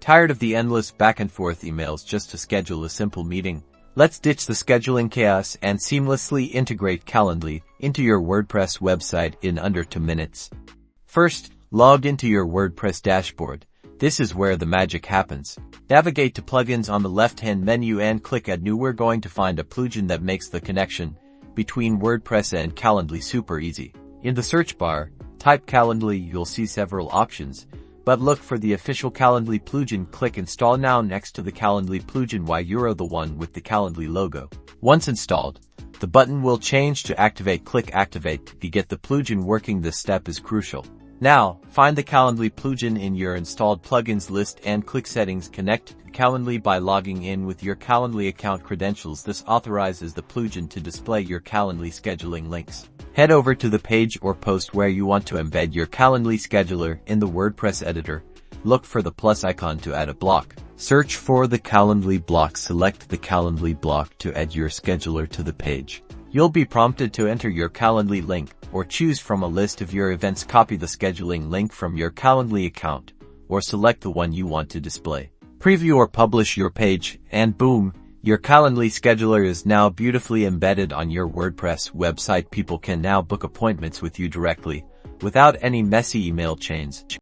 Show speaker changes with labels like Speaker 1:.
Speaker 1: Tired of the endless back-and-forth emails just to schedule a simple meeting? Let's ditch the scheduling chaos and seamlessly integrate Calendly into your WordPress website in under 2 minutes. First, log into your WordPress dashboard. This is where the magic happens. Navigate to Plugins on the left-hand menu and click Add New. We're going to find a plugin that makes the connection between WordPress and Calendly super easy. In the search bar, type Calendly. You'll see several options, but look for the official Calendly plugin. Click Install Now next to the Calendly plugin. You're the one with the Calendly logo. Once installed, the button will change to Activate. Click Activate to get the plugin working. This step is crucial. Now, find the Calendly plugin in your installed plugins list and click Settings. Connect to Calendly by logging in with your Calendly account credentials. This authorizes the plugin to display your Calendly scheduling links. Head over to the page or post where you want to embed your Calendly scheduler in the WordPress editor. Look for the plus icon to add a block. Search for the Calendly block. Select the Calendly block to add your scheduler to the page. You'll be prompted to enter your Calendly link or choose from a list of your events. Copy the scheduling link from your Calendly account or select the one you want to display. Preview or publish your page and boom, your Calendly scheduler is now beautifully embedded on your WordPress website. People can now book appointments with you directly without any messy email chains.